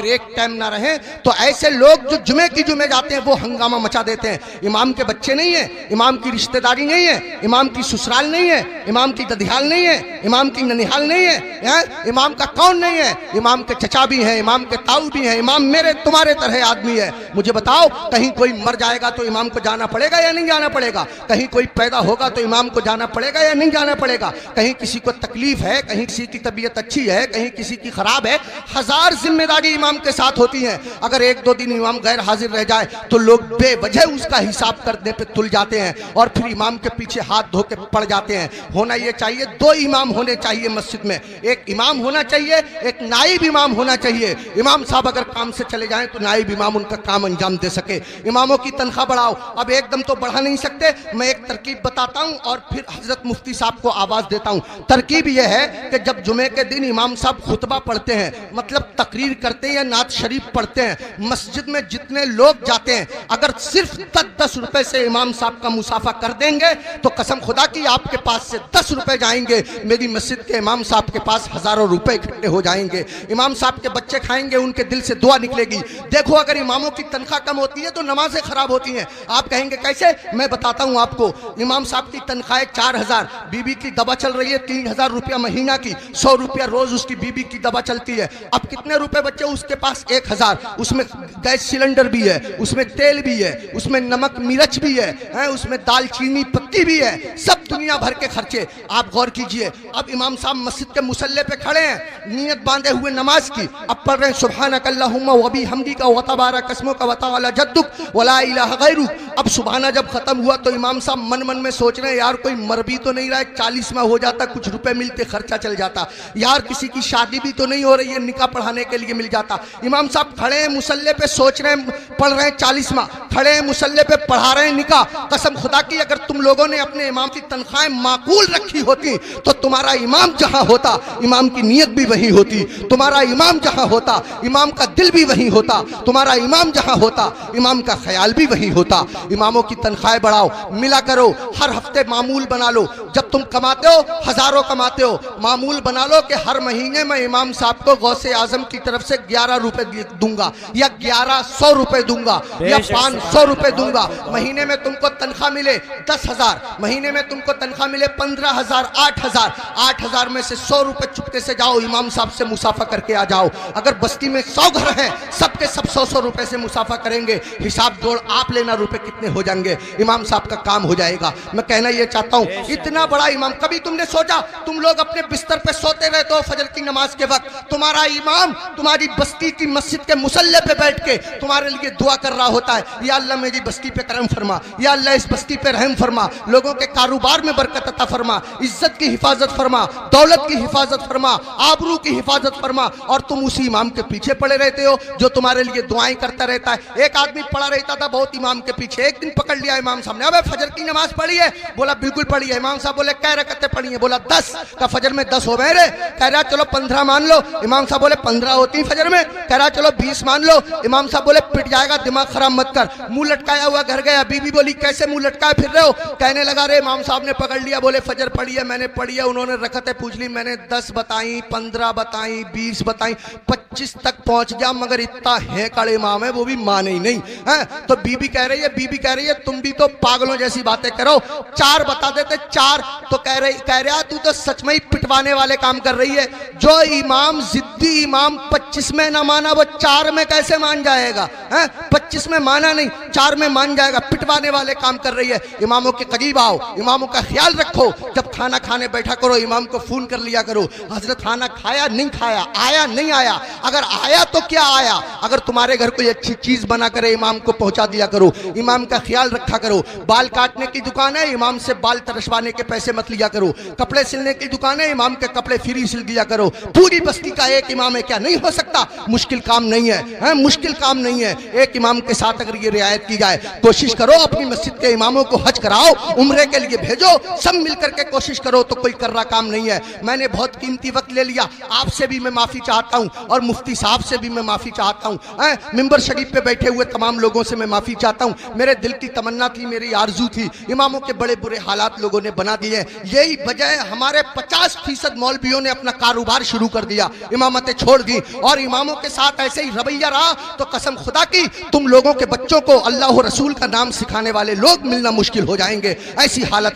एक टाइम ना रहे तो ऐसे लोग जो जुमे की जुमे जाते हैं वो हंगामा मचा देते हैं। इमाम के बच्चे नहीं है, इमाम की रिश्तेदारी नहीं है, इमाम की ससुराल नहीं है, इमाम की ददियाल नहीं है, इमाम की ननिहाल नहीं है, इमाम का कौन नहीं है, इमाम के चचा भी हैं, इमाम के ताऊ भी हैं, इमाम मेरे तुम्हारे तरह आदमी है। मुझे बताओ, कहीं कोई मर जाएगा तो इमाम को जाना पड़ेगा या नहीं जाना पड़ेगा? कहीं कोई पैदा होगा तो इमाम को जाना पड़ेगा या नहीं जाना पड़ेगा? कहीं किसी को तकलीफ है, कहीं किसी की तबीयत अच्छी है, कहीं किसी की खराब है, हजार जिम्मेदारी इमाम के साथ होती हैं। अगर एक दो दिन इमाम गैर हाजिर रह जाए तो लोग बेवजह उसका हिसाब करने पे तुल जाते हैं और फिर इमाम के पीछे हाथ धो के पड़ जाते हैं। होना ये चाहिए, दो इमाम होने चाहिए मस्जिद में, एक इमाम होना चाहिए, एक नाइब इमाम होना चाहिए। इमाम साहब अगर काम से चले जाएं तो नाइब इमाम उनका काम अंजाम दे सके। इमामों की तनख्वाह बढ़ाओ। अब एकदम तो बढ़ा नहीं सकते, मैं एक तरकीब बताता हूं और फिर हजरत मुफ्ती साहब को आवाज देता हूं। तरकीब यह है कि जब जुमे के दिन इमाम साहब खुतबा पढ़ते हैं, मतलब तकरीर करते हैं या नात शरीफ पढ़ते हैं, मस्जिद में जितने लोग जाते हैं अगर सिर्फ 10 रुपए से इमाम साहब का मुसाफा कर देंगे तो कसम खुदा की आपके पास से 10 रुपए जाएंगे, मेरी मस्जिद के इमाम साहब के पास हजारों रुपए इकट्ठे हो जाएंगे। इमाम साहब के बच्चे खाएंगे, उनके दिल से दुआ निकलेगी। देखो, अगर इमामों की तनख्वाह कम होती है तो नमाजें खराब होती हैं। आप कहेंगे कैसे? मैं बताता हूं आपको। इमाम साहब की तनख्वाह 4000, बीबी की दवा चल रही है 3000 रुपया महीना की, 100 रुपया रोज उसकी बीबी की दवा चलती है। अब कितने रुपए बच्चे उसके पास? 1000। उसमें गैस सिलेंडर भी है, उसमें तेल भी है, उसमें नमक मिर्च भी है, उसमें दालचीनी पत्ती भी है, सब दुनिया भर के खर्चे। आप गौर कीजिए, अब इमाम साहब मस्जिद के मुसल्ले पे खड़े हैं, नियत बांधे हुए नमाज की, अब पढ़ रहे हैं सुब्हानक अल्लाहुम्मा व बिहम्दिका व तबारक अस्मुका व तआला जद्दुक व ला इलाहा गैरुक। अब सुबहाना जब खत्म हुआ तो इमाम साहब मन मन में सोच रहे हैं, यार कोई मर भी तो नहीं रहा है, 40वां हो जाता, कुछ रुपए मिलते, खर्चा चल जाता, यार किसी की शादी भी तो नहीं हो रही है, निकाह पढ़ाने के लिए मिल जाता। इमाम साहब खड़े हैं मुसल्ले पे, सोच रहे हैं, पढ़ रहे हैं 40वां, खड़े हैं मुसल्ले पे, पढ़ा रहे हैं निकाह। कसम खुदा की अगर तुम लोगों ने अपने इमाम की तनख्वाहें माकूल रखी होती तो तुम्हारा इमाम जहां होता इमाम की नीयत भी वही होती, तुम्हारा इमाम जहां होता इमाम का दिल भी वही होता, तुम्हारा इमाम जहां होता इमाम का ख्याल भी वही होता। इमामों की तनख्वाहें बढ़ाओ, मिला करो, हर हफ्ते मामूल बना लो। जब तुम कमाते हो, हजारों कमाते हो, मामूल बना लो कि हर महीने मैं इमाम साहब को गौसे आजम की तरफ से 11 रुपए दूंगा या 1100 रुपए दूंगा या 500 रुपए दूंगा। महीने में तुमको तनख्वाह मिले 10,000, महीने में तुमको तनख्वाह मिले 15,000, 8,000, 8,000 में से 100 रुपए चुपके से जाओ इमाम साहब से मुसाफा करके आ जाओ। अगर बस्ती में 100 घर हैं, सबके सब 100-100 रुपए से मुसाफा करेंगे, हिसाब जोड़ आप लेना रुपए कितने हो जाएंगे, इमाम साहब का काम हो जाएगा। मैं कहना ये चाहता हूँ, इतना बड़ा इमाम, कभी तुमने सोचा, तुम लोग अपने बिस्तर पे सोते रहते हो फजर की नमाज के वक्त, तुम्हारा इमाम तुम्हारी बस्ती की मस्जिद के मुसल्ले पे बैठ के तुम्हारे लिए दुआ कर रहा होता है, या अल्लाह मेरी बस्ती पे करम फरमा, या अल्लाह इस बस्ती पे रहम फरमा, लोगों के कारोबार में बरकत अता फरमा, इज्जत की हिफाजत फरमा, दौलत की हिफाजत फरमा, आबरू की हिफाजत फरमा। और तुम उसी इमाम के पीछे पड़े रहते हो जो तुम्हारे लिए दुआएं करता रहता है। एक आदमी पड़ा रहता था बहुत इमाम के पीछे, एक दिन पकड़ लिया इमाम साहब ने, अबे फजर की नमाज पढ़ी है? बोला बिल्कुल पढ़ी है। इमाम साहब बोले कै रकअतें पढ़ी है? बोला 10। का फजर में 10 हो गए रे? कह रहा चलो 15 मान लो। इमाम साहब बोले 15 होती फजर में? कह रहा चलो 20 मान लो। इमाम साहब बोले पिट जाएगा, दिमाग खराब मत कर। मुंह लटकाया हुआ घर गया, बीबी बोली कैसे मुंह लटकाए फिर रहे हो? कहने लगा रे इमाम साहब ने पकड़ लिया, बोले फजर पढ़ी है? मैंने पढ़ी है। उन्होंने रकअतें पूछ ली, मैंने 10 बताई, 15 बताई, 20 बताई, 25 तक पहुंच गया, मगर इतना है कड़े इमाम है वो भी माने ही नहीं है। तो बीबी कह रही है तुम भी तो पागलों जैसी बातें करो, 4 बता देते 4। तो कह रहा तू तो सच में ही पिटवाने वाले काम कर रही है। जो इमाम जिद्दी इमाम 25 में ना माना वो 4 में कैसे मान जाएगा? 25 में माना नहीं, 4 में मान जाएगा। पिटवाने वाले काम कर रही है। इमामों के करीब आओ, इमामों का ख्याल रखो। जब खाना खाने बैठा करो इमाम को फोन कर लिया करो, हजरत खाना खाया नहीं खाया, आया नहीं आया, अगर आया तो क्या आया। अगर तुम्हारे घर कोई अच्छी चीज बना करे इमाम को पहुंचा दिया करो, इमाम का ख्याल रखा करो। बाल काटने की दुकान है, इमाम से बाल तरसवाने के पैसे मत लिया करो। कपड़े सिलने की दुकान है, इमाम के कपड़े फ्री सिल दिया करो। पूरी बस्ती का एक इमाम है, क्या नहीं हो सकता? मुश्किल काम नहीं है, मुश्किल काम नहीं है। एक इमाम के साथ अगर ये रियायत की जाए, कोशिश करो अपनी मस्जिद के इमामों को हज कराओ, उम्रे के लिए भेजो, सब मिलकर के कोशिश करो, तो कोई कर्रा काम नहीं है। मैंने बहुत कीमती वक्त ले लिया, आपसे भी मैं माफी चाहता हूं और मुफ्ती साहब से भी मैं माफी चाहता हूं, मिंबर शरीफ पे बैठे हुए तमाम लोगों से मैं माफी चाहता हूं। मेरे दिल की तमन्ना थी, मेरी आरजू थी, इमामों के बड़े बुरे हालात लोगों ने बना दिए। यही वजह है हमारे 50% मौलवियों ने अपना कारोबार शुरू कर दिया, इमामतें छोड़ दी, और इमामों के साथ ऐसे ही रवैया रहा तो कसम खुदा की तुम लोगों के बच्चों को अल्लाह और रसूल का नाम सिखाने वाले लोग मिलना मुश्किल हो जाएंगे। ऐसी हालत